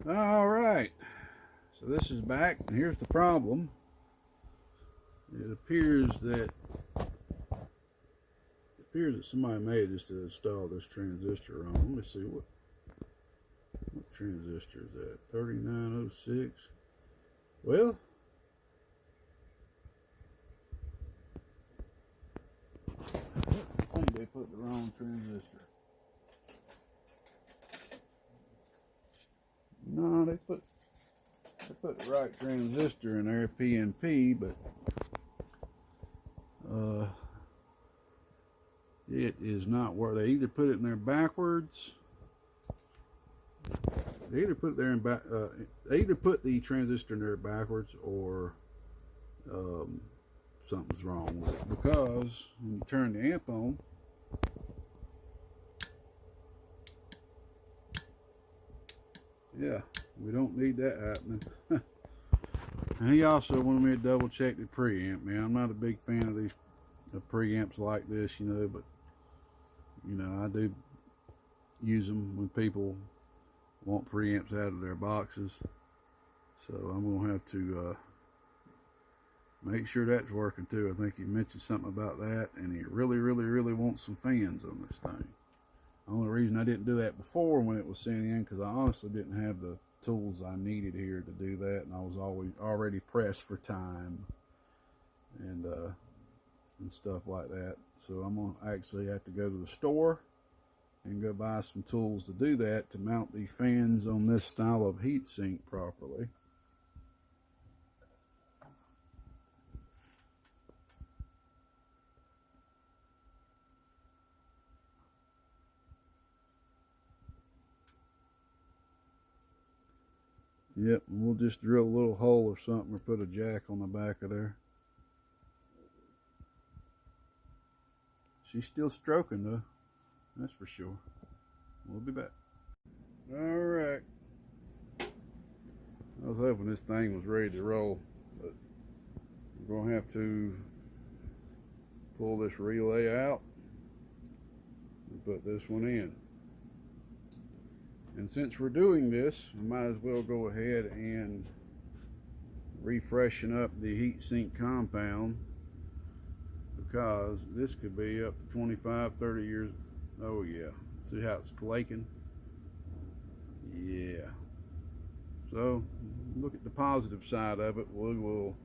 All right, so this is back, and here's the problem. It appears that somebody made this to install this transistor on. Let me see what transistor is that? 3906. Well, I think they put the wrong transistor. No, they put the right transistor in there, PNP, but it is not where they either put it in there backwards. They either put it there in back. They either put the transistor in there backwards, or something's wrong with it. Because when you turn the amp on, yeah, we don't need that happening. And he also wanted me to double check the preamp. Man, I'm not a big fan of these preamps like this, but I do use them when people want preamps out of their boxes. So I'm gonna have to make sure that's working too. I think he mentioned something about that, and he really wants some fans on this thing. The only reason I didn't do that before when it was sent in, because I honestly didn't have the tools I needed here to do that, and I was already pressed for time and stuff like that. So I'm gonna actually have to go to the store and go buy some tools to do that, to mount the fans on this style of heatsink properly. Yep, and we'll just drill a little hole or something, or put a jack on the back of there. She's still stroking though, that's for sure. We'll be back. All right. I was hoping this thing was ready to roll, but we're gonna have to pull this relay out and put this one in. And since we're doing this, we might as well go ahead and refreshen up the heatsink compound, because this could be up to 25-30 years. Oh yeah, see how it's flaking? Yeah. So look at the positive side of it. We will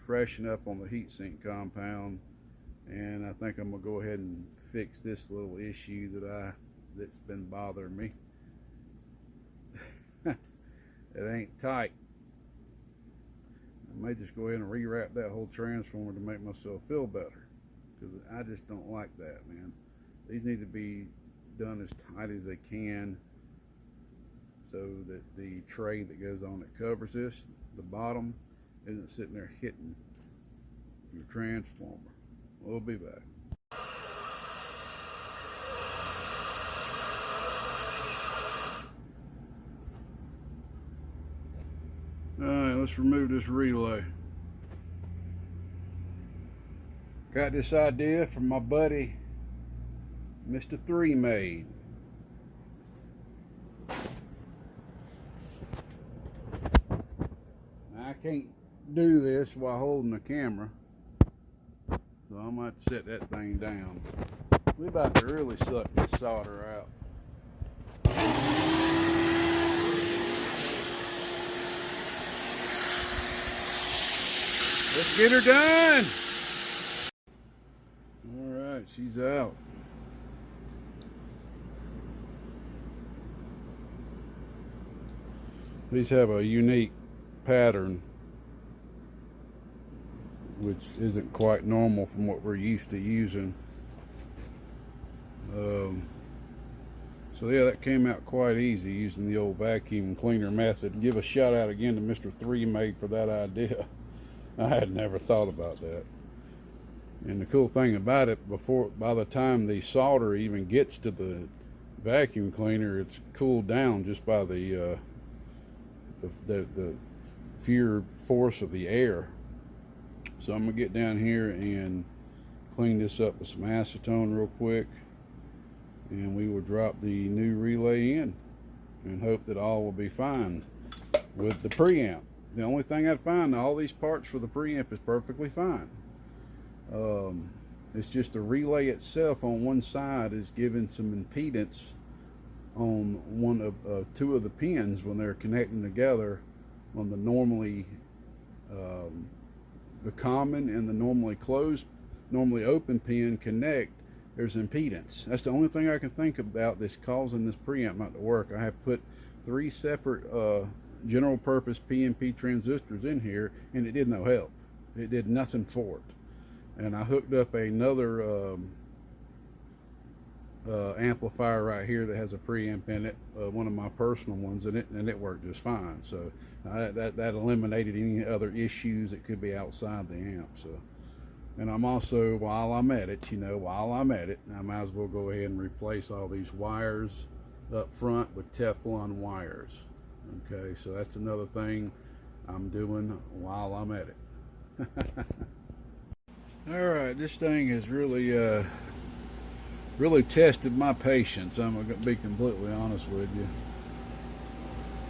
freshen up on the heatsink compound, and I think I'm gonna go ahead and fix this little issue that's been bothering me. It ain't tight. I may just go ahead and rewrap that whole transformer to make myself feel better, because I just don't like that, man. These need to be done as tight as they can, so that the tray that goes on that covers this, the bottom, isn't sitting there hitting your transformer. We'll be back. Alright, let's remove this relay. Got this idea from my buddy Mr. Three Made. Now, I can't do this while holding the camera, so I'm gonna have to set that thing down. We're about to really suck this solder out. Let's get her done. All right, she's out. These have a unique pattern, which isn't quite normal from what we're used to using. So yeah, that came out quite easy using the old vacuum cleaner method. Give a shout out again to Mr. Three Made for that idea. I had never thought about that. And the cool thing about it, by the time the solder even gets to the vacuum cleaner, it's cooled down just by the sheer force of the air. So I'm gonna get down here and clean this up with some acetone real quick, and we will drop the new relay in and hope that all will be fine. with the preamp. The only thing I'd find, all these parts for the preamp is perfectly fine. It's just the relay itself on one side is giving some impedance on one of two of the pins when they're connecting together on the normally the common and the normally closed, normally open pin connect. There's impedance. That's the only thing I can think about that's causing this preamp not to work. I have put 3 separate general purpose PNP transistors in here, and it did no help. It did nothing for it. And I hooked up another amplifier right here that has a preamp in it, one of my personal ones in it, and it worked just fine. So that eliminated any other issues that could be outside the amp. So, and I'm also, while I'm at it, I might as well go ahead and replace all these wires up front with Teflon wires. Okay, so that's another thing I'm doing while I'm at it. All right, this thing has really really tested my patience. I'm gonna be completely honest with you.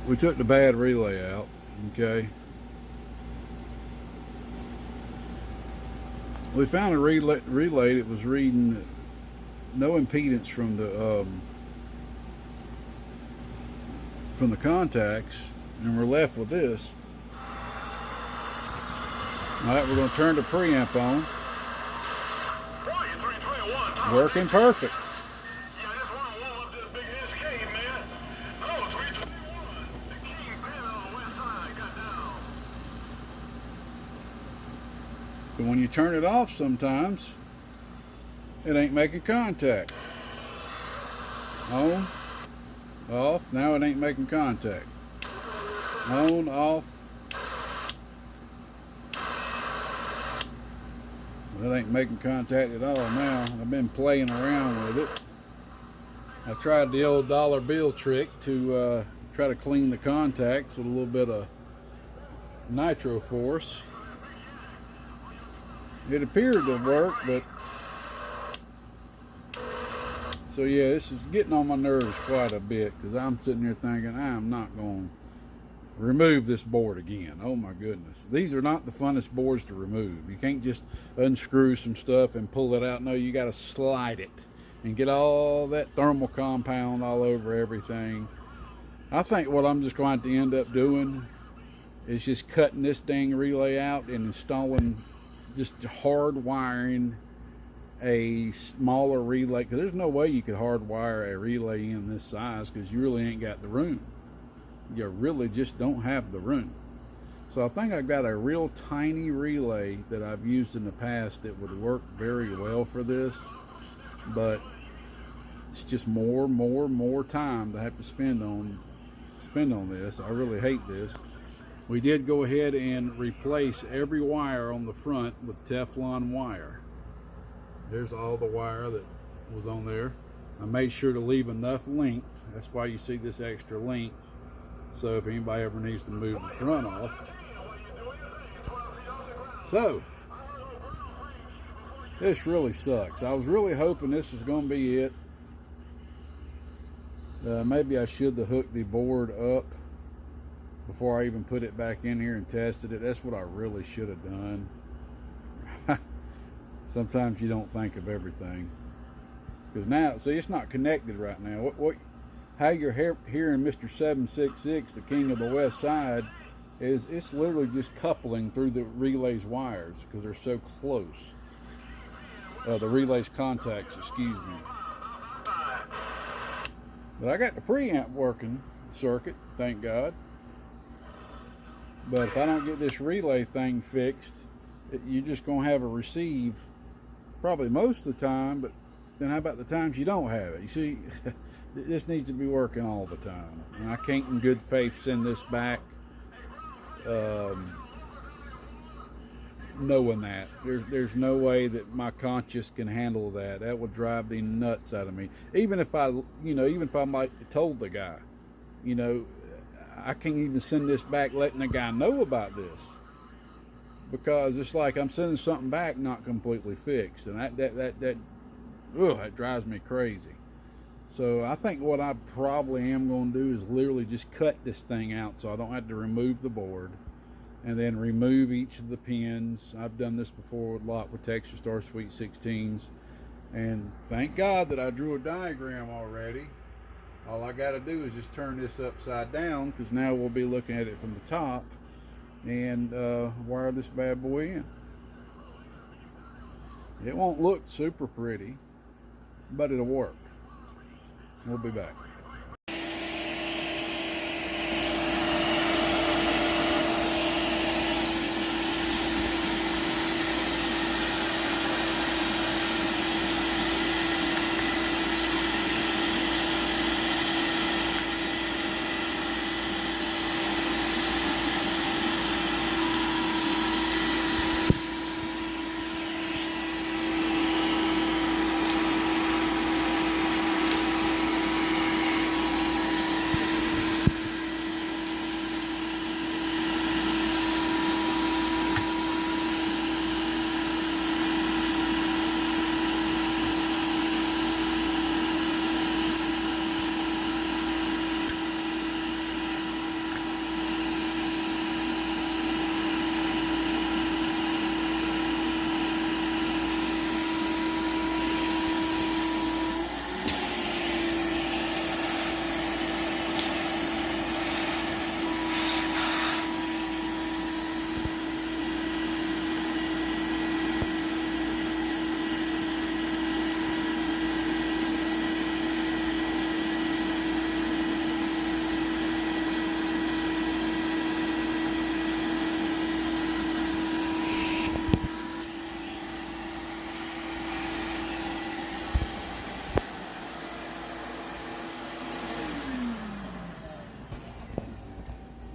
We took the bad relay out, okay? We found a relay that was reading no impedance from the contacts, and we're left with this. All right, we're going to turn the preamp on. Working perfect. But when you turn it off sometimes, it ain't making contact. On, off, now it ain't making contact. On, off. It ain't making contact at all now. I've been playing around with it. I tried the old dollar bill trick to try to clean the contacts with a little bit of nitro force. It appeared to work, but so yeah, this is getting on my nerves quite a bit, because I'm sitting here thinking I'm not going to remove this board again. Oh my goodness, these are not the funnest boards to remove. You can't just unscrew some stuff and pull it out. No, you got to slide it and get all that thermal compound all over everything. I think what I'm just going to end up doing is just cutting this dang relay out and installing, just hard wiring a smaller relay, because there's no way you could hardwire a relay in this size, because you really ain't got the room. You really just don't have the room. So I think I've got a real tiny relay that I've used in the past that would work very well for this, but it's just more time to have to spend on this. I really hate this. We did go ahead and replace every wire on the front with Teflon wire. There's all the wire that was on there. I made sure to leave enough length. That's why you see this extra length. So if anybody ever needs to move the front off. So, this really sucks. I was really hoping this was going to be it. Maybe I should have hooked the board up before I even put it back in here and tested it. That's what I really should have done. Sometimes you don't think of everything. Because now, see, it's not connected right now. How you're hearing Mr. 766, the king of the west side, is it's literally just coupling through the relay's wires because they're so close. The relay's contacts, excuse me. But I got the preamp working circuit, thank God. But if I don't get this relay thing fixed, you're just going to have a receive probably most of the time, but then how about the times you don't have it? You see, this needs to be working all the time. And I can't in good faith send this back knowing that. There's no way that my conscience can handle that. That would drive the nuts out of me. Even if I might have told the guy, I can't even send this back letting the guy know about this, because it's like I'm sending something back not completely fixed, and that drives me crazy. So I think what I probably am going to do is literally just cut this thing out so I don't have to remove the board, and then remove each of the pins. I've done this before a lot with Texas Star Sweet 16s, and thank God that I drew a diagram already. All I got to do is just turn this upside down, because now we'll be looking at it from the top, and wire this bad boy in. It won't look super pretty, but it'll work. We'll be back.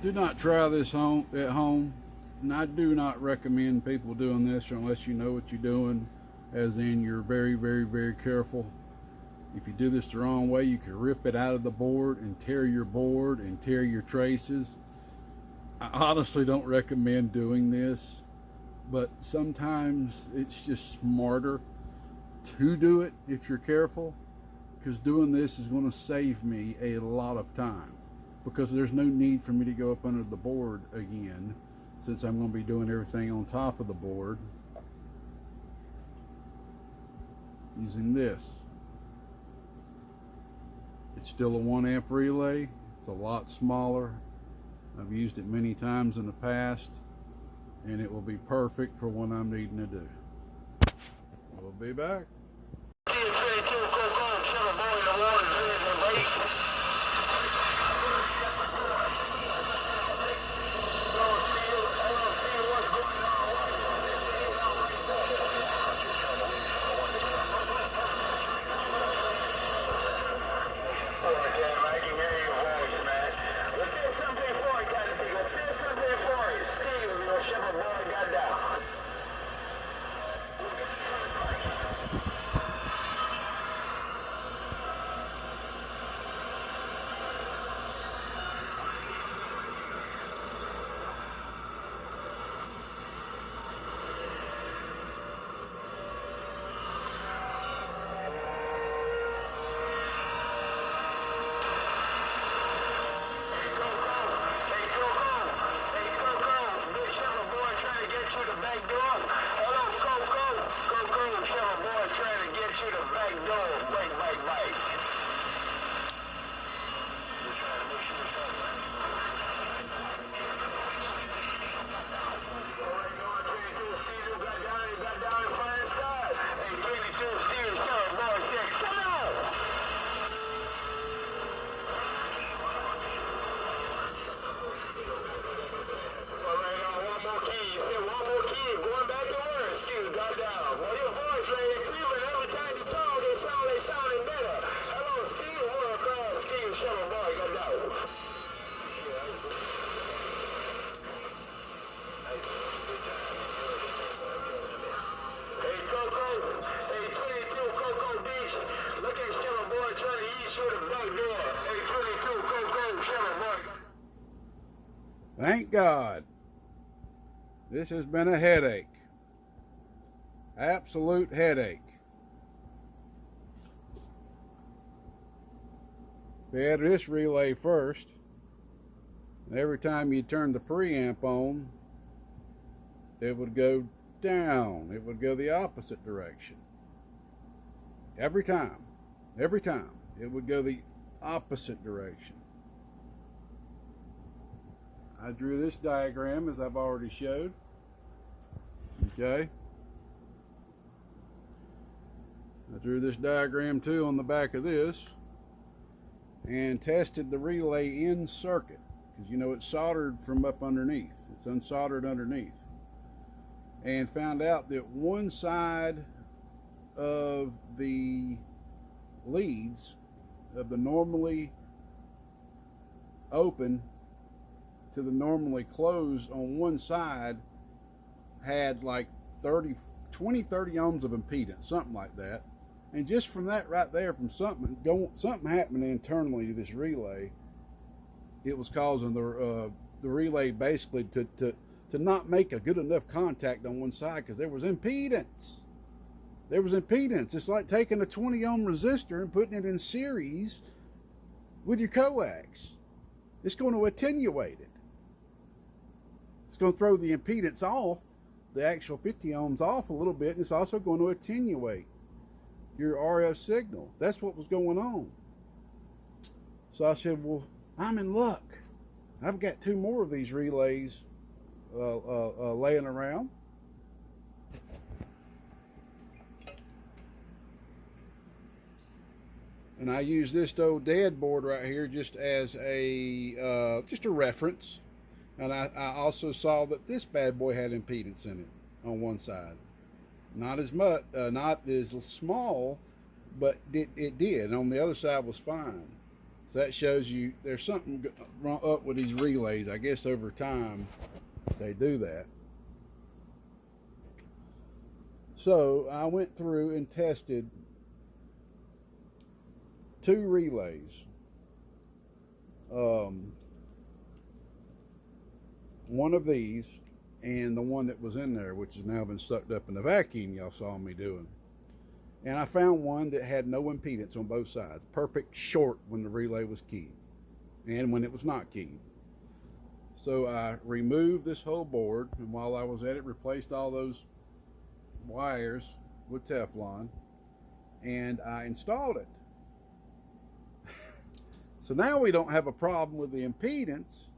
Do not try this at home, and I do not recommend people doing this unless you know what you're doing, as in you're very, very, very careful. If you do this the wrong way, you can rip it out of the board and tear your board and tear your traces. I honestly don't recommend doing this, but sometimes it's just smarter to do it if you're careful, because doing this is going to save me a lot of time, because there's no need for me to go up under the board again, since I'm going to be doing everything on top of the board using this. It's still a 1 amp relay. It's a lot smaller. I've used it many times in the past, and it will be perfect for what I'm needing to do. We'll be back. Thank God. This has been a headache. Absolute headache. fed this relay first. Every time you turn the preamp on, it would go down. It would go the opposite direction. Every time. Every time. It would go the opposite direction. I drew this diagram as I've already showed. Okay. I drew this diagram too on the back of this and tested the relay in circuit, because you know it's soldered from up underneath. It's unsoldered underneath. And found out that one side of the leads of the normally open to the normally closed on one side had like 30 ohms of impedance, something like that. And just from that right there, from something happening internally to this relay, it was causing the relay basically to not make a good enough contact on one side, because there was impedance. There was impedance. It's like taking a 20 ohm resistor and putting it in series with your coax. It's going to attenuate it. It's going to throw the impedance off, the actual 50 ohms off a little bit, and it's also going to attenuate your RF signal. That's what was going on. So I said, well, I'm in luck. I've got 2 more of these relays laying around. And I use this old dad board right here just as a reference. And I also saw that this bad boy had impedance in it on one side. Not as much, not as small, but it did. And on the other side was fine. So that shows you there's something up with these relays. I guess over time they do that. So I went through and tested 2 relays. One of these and the one that was in there, which has now been sucked up in the vacuum y'all saw me doing. And I found one that had no impedance on both sides. Perfect short when the relay was keyed and when it was not keyed. So I removed this whole board, and while I was at it, replaced all those wires with Teflon, and I installed it. So now we don't have a problem with the impedance.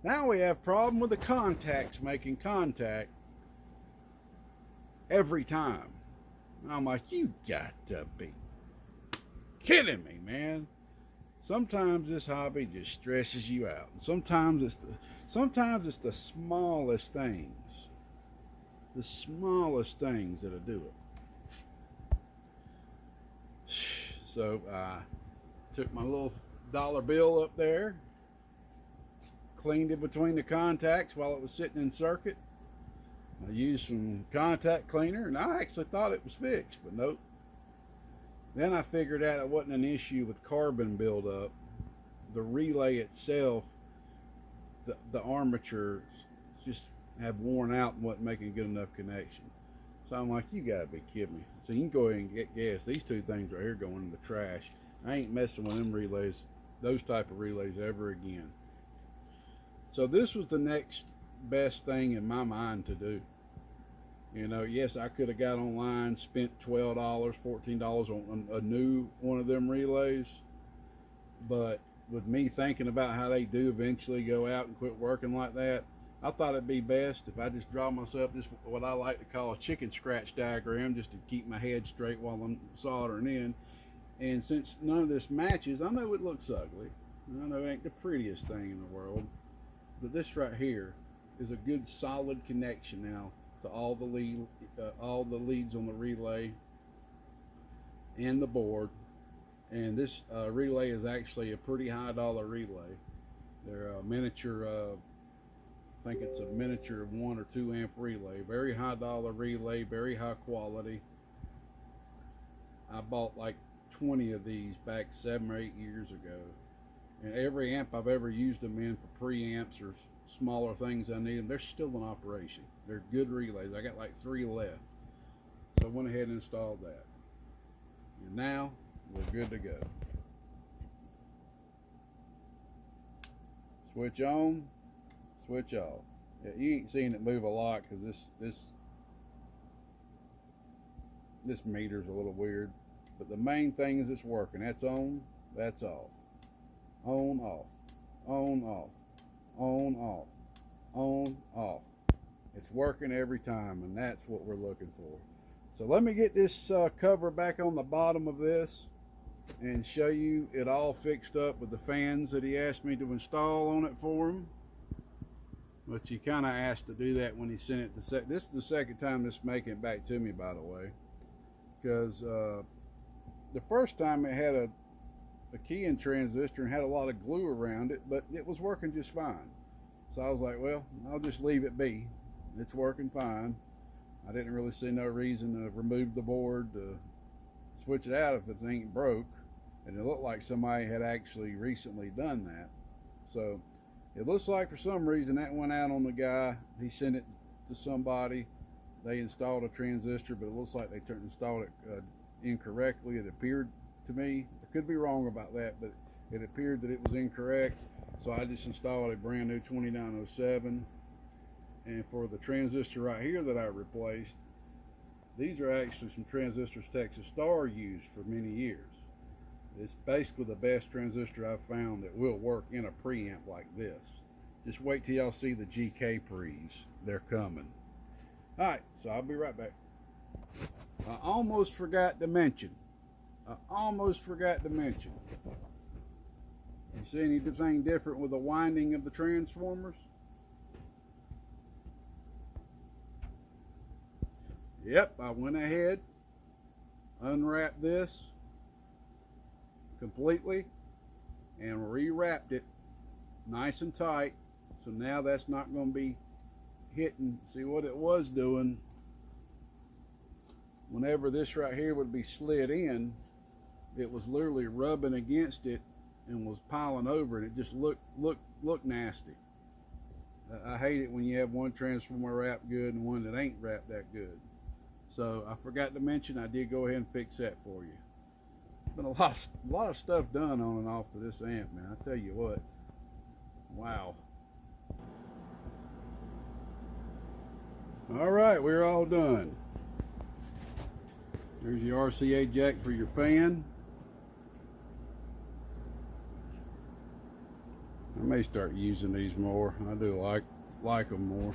Now we have a problem with the contacts making contact every time. I'm like, you got to be kidding me, man. Sometimes this hobby just stresses you out. And sometimes it's the smallest things. The smallest things that'll do it. So I took my little dollar bill up there, cleaned it between the contacts while it was sitting in circuit. I used some contact cleaner, and I actually thought it was fixed, but nope. Then I figured out it wasn't an issue with carbon buildup. The relay itself, the armature just had worn out and wasn't making a good enough connection. So I'm like, you gotta be kidding me. So you can go ahead and get gas. These 2 things right here going in the trash. I ain't messing with them relays, those type of relays ever again. So this was the next best thing in my mind to do. You know, yes, I could have got online, spent $12, $14 on a new one of them relays, but with me thinking about how they do eventually go out and quit working like that, I thought it'd be best if I just draw myself just what I like to call a chicken scratch diagram, just to keep my head straight while I'm soldering in. And since none of this matches, I know it looks ugly. I know it ain't the prettiest thing in the world, but this right here is a good solid connection now to all the leads on the relay and the board. And this relay is actually a pretty high dollar relay. They're a miniature, I think it's a miniature 1 or 2 amp relay. Very high dollar relay, very high quality. I bought like 20 of these back 7 or 8 years ago. And every amp I've ever used them in for preamps or smaller things I need them, they're still in operation. They're good relays. I got like 3 left. So I went ahead and installed that. And now we're good to go. Switch on, switch off. Yeah, you ain't seen it move a lot because this meter's a little weird. But the main thing is it's working. That's on, that's off. On, off. On, off. On, off. On, off. It's working every time, and that's what we're looking for. So let me get this cover back on the bottom of this and show you it all fixed up with the fans that he asked me to install on it for him. But you kind of asked to do that when he sent it. This is the second time this making it back to me, by the way, because the first time it had a key-in transistor and had a lot of glue around it, but it was working just fine. So I was like, well, I'll just leave it be. It's working fine. I didn't really see no reason to remove the board to switch it out if it ain't broke. And it looked like somebody had actually recently done that. So it looks like for some reason that went out on the guy. He sent it to somebody. They installed a transistor, but it looks like they installed it incorrectly. It appeared to me. I could be wrong about that, but it appeared that it was incorrect. So I just installed a brand new 2907. And for the transistor right here that I replaced, these are actually some transistors Texas Star used for many years. It's basically the best transistor I've found that will work in a preamp like this. Just wait till y'all see the GK pre's. They're coming. Alright, so I'll be right back. I almost forgot to mention. You see anything different with the winding of the transformers? Yep, I went ahead, unwrapped this completely, and rewrapped it nice and tight. So now that's not going to be hitting. See what it was doing? Whenever this right here would be slid in, it was literally rubbing against it and was piling over, and it just looked nasty. I hate it when you have one transformer wrapped good and one that ain't wrapped that good. So I forgot to mention I did go ahead and fix that for you. Been a lot of stuff done on and off to this amp, man. I tell you what. Wow. All right, we're all done. There's your RCA jack for your fan. I may start using these more. I do like them more.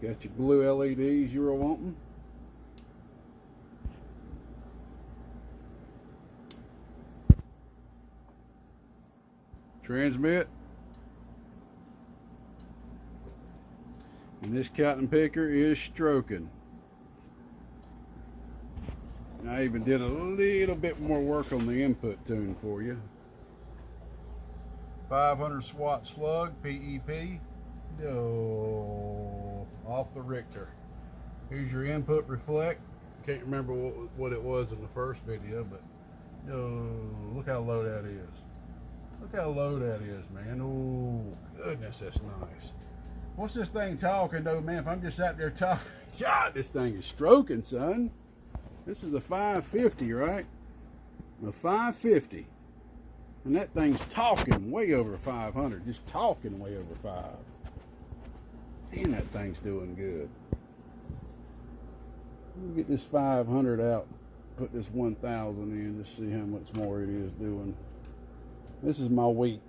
Got your blue LEDs you were wanting. Transmit. And this cotton picker is stroking. I even did a little bit more work on the input tune for you. 500 watt slug, PEP. Oh, off the Richter. Here's your input reflect. Can't remember what it was in the first video, but oh, look how low that is. Look how low that is, man. Oh, goodness, that's nice. What's this thing talking though, man? If I'm just out there talking, God, this thing is stroking, son. This is a 550, right? A 550. And that thing's talking way over 500. Just talking way over 5. Man, that thing's doing good. Let me get this 500 out. Put this 1000 in. Just see how much more it is doing. This is my weak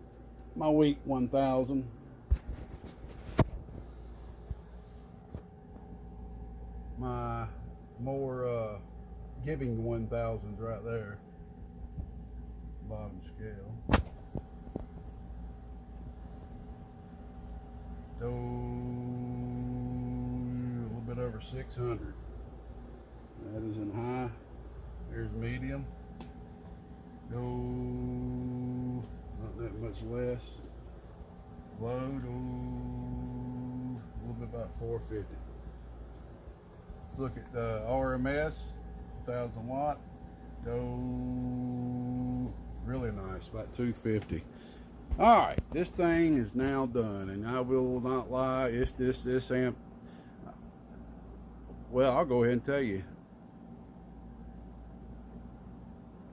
1000. My more giving 1000s right there. Bottom scale. Oh, a little bit over 600. That is in high. There's medium. Oh, not that much less. Load. Oh, a little bit about 450. Let's look at the RMS, 1000 watt. Oh, really nice, about 250. All right, this thing is now done, and I will not lie, it's this amp. Well, I'll go ahead and tell you.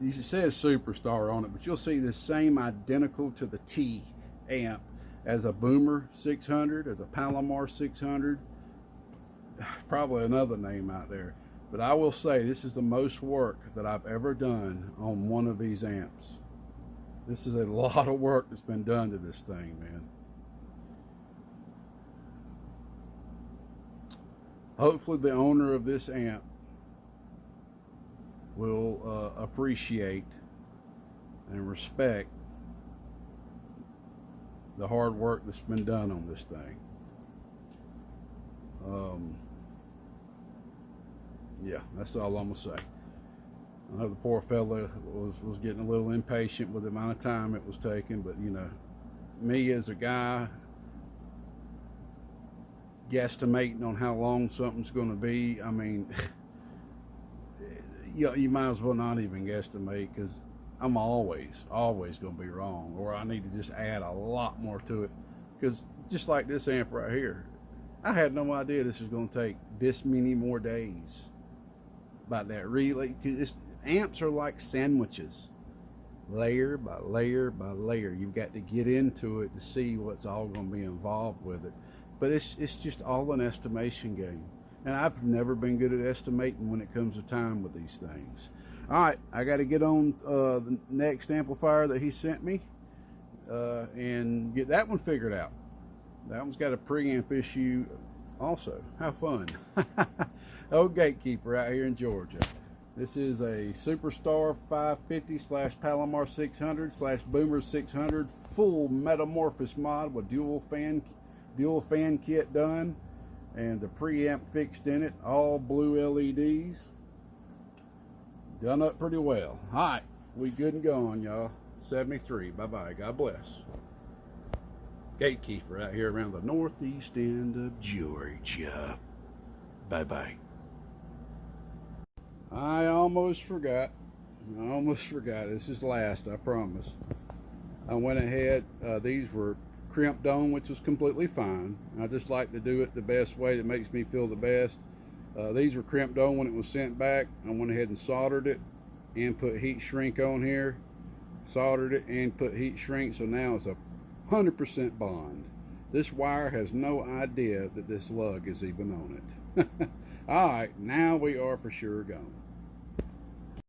It says Superstar on it, but you'll see the same identical to the T amp as a Boomer 600, as a Palomar 600, probably another name out there. But I will say this is the most work that I've ever done on one of these amps. This is a lot of work that's been done to this thing, man. Hopefully the owner of this amp will appreciate and respect the hard work that's been done on this thing. Yeah, that's all I'm gonna say. I know the poor fella was getting a little impatient with the amount of time it was taking, but you know, me as a guy guesstimating on how long something's going to be, I mean, you might as well not even guesstimate, because I'm always going to be wrong, or I need to just add a lot more to it. Because just like this amp right here, I had no idea this was going to take this many more days. About that relay, because amps are like sandwiches, layer by layer by layer. You've got to get into it to see what's all going to be involved with it. But it's just all an estimation game, and I've never been good at estimating when it comes to time with these things. All right, I got to get on the next amplifier that he sent me and get that one figured out. That one's got a preamp issue also. Have fun. Old Gatekeeper out here in Georgia. This is a Superstar 550 / Palomar 600 / Boomer 600 full Metamorphosis mod with dual fan kit done, and the preamp fixed in it, all blue LEDs. Done up pretty well. All right, we good and going, y'all. 73. Bye-bye. God bless. Gatekeeper out here around the northeast end of Georgia. Bye-bye. I almost forgot. This is last, I promise. I went ahead. These were crimped on, which is completely fine. I just like to do it the best way that makes me feel the best. These were crimped on when it was sent back. I went ahead and soldered it and put heat shrink on here. Soldered it and put heat shrink, so now it's a 100% bond. This wire has no idea that this lug is even on it. All right, now we are for sure gone.